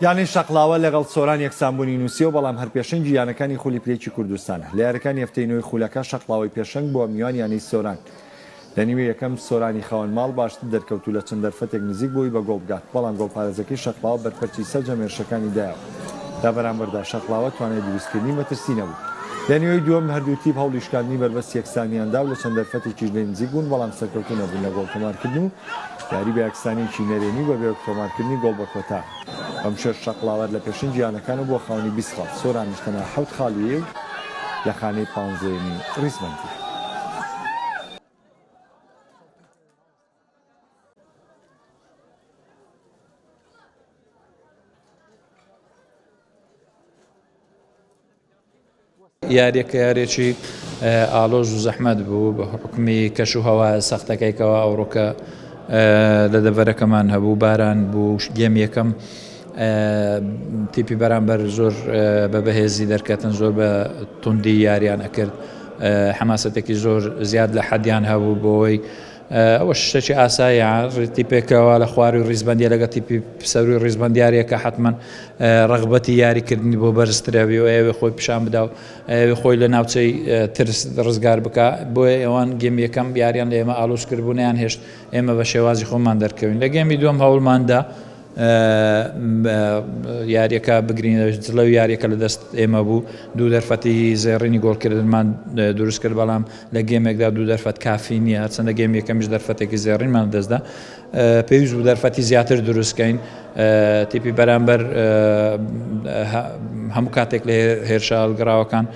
یانی شەقڵاوە لەگەڵ سۆران یەکسانبوونی نووسیەوە بەڵام هەر پێشەنگی یانەکانی خولی پلەیکی کوردستانە لە یاریەکانی هەفتەی نوێی خولەکە شەقڵاوی پێشەنگ بۆ میوان یانی سۆران لە نیوێ یەکەم سۆرانی خاوەن ماڵ باشتر دەرکەوتو لە چەند دەرفەتێک نزیک بووی بە گۆڵ بگات بەڵام گۆڵپارێزەکەی شەقڵاوە بەرپەرچی سەرجە مێرشەکانی دایەوە تا بەرامبەردا شەقڵاوە توانای دروستکردنی مەترسی نەبوو لە نیوەی دووەم هەردوو تیپ هەوڵیشکاندنی بربەست یەکسانیاندا و لە چەند دەرفەتێکی لێ نزیک بوون بەڵام سەرکەوتو نەبوون لە گۆڵ تۆمارکردن و یاری بە یەکسانیی نەرێنی و بە تۆمارکردنی گۆڵ بە کۆتا ئەم شەش شەقڵاوە لە پێشەنگی یانەکانە بۆ خاوەنی 20 خاڵ سۆرانیش تەنها 7 خاڵیە لە خانەی 15 ڕیزبەندی. یاریەکە یارێکی ئالۆز و زەحمەت بوو بە حکمی کەش و هەوا سەختەکەیکەوە ئەوڕۆکە لە دەڤەرەکەمان هەبوو باران بوو گێم یەکەم تیپی بەرامبەر زۆر بە بەهێزی دەرکەتن زۆر بە توندی یاریان ئەکرد حماسەتێکی زۆر زیاد لە حەدیان هەبوو بۆی ئەوە شتێکی ئاساییە تیپێکەوە لە خواری و ڕیزبەندی لەگە تیپی سەروی ڕیزبەندیارێکە حتمما ڕغبەتی یاریکردنی بۆ بەرزترەوی و ئێوێ خۆی پیشان بدا و ئێوێ خۆی لە ناوچەی ترس ڕزگار بکە بۆیە ئەوان گێم یەکەم یاریان لە ئێمە ئالۆزکردبوونیان هێشت ئێمە بە شێوازی خۆمان دەرکەوین لە گێمی دووەم هەوڵماندا یاریەکە بگرین جلە و یاریەکە لە دەست ئێمە بوو دوو دەرفەتی زێڕینی گۆڵکردنمان دروست کرد بەڵام لە گێمێکدا دوو دەرفەت کافی نییە چەندە گێم یەکەمیش دەرفەتێکی زێڕینمان دەستدا پێویست بوو دەرفەتی زیاتر دروستکەین تیپی بەرامبەر هەموو کاتێک لە هێرشە هەڵگراوەکان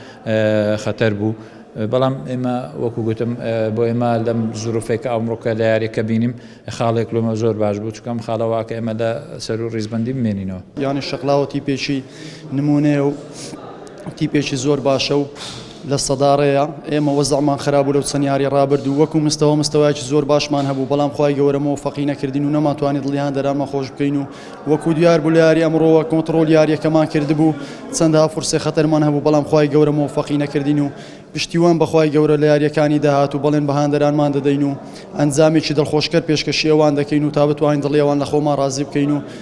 خەتەر بوو بەڵام ئێمە وەکو گوتم بۆ ئێمە لەم زوروفێکە ئەمڕۆکە لە یاریەکە بینیم خاڵێک لۆمە زۆر باش بوو چکەم خاڵەوەکە ئێمە لە سەر و ڕیزبەندی بمێنینەوە یانی شەقڵاوە تیپێکی نمونەیە و تیپێکی زۆر باشە و لە سەداڕەیە ئێمە وەزعمان خراپ بوو لەو چەند یاری ڕابرد و وەکو مستەوایکی زۆر باشمان هەبوو بەڵام خوای گەورە موفقی نەکردین و نەماتوانێت دڵیان دەرامە خۆش بکەین و وەکو دیار بوو لە یاری ئەمڕۆوە کۆنتڕۆل یاریەکەمان کردبوو چەندها فورسێ خەتەرمان هەبوو بەڵام خوای گەورە موفقی نەکردین و پشتیوان بەخوای گەورە لە یاریەکانی داهات و بەڵێن بەهاندەرانمان دەدەین و ئەنجامێکی دڵخۆشکەر پێشکەشی ئەوان دەکەین و تا بتوانین دڵی ئەوان لە خۆمان ڕازی بکەین و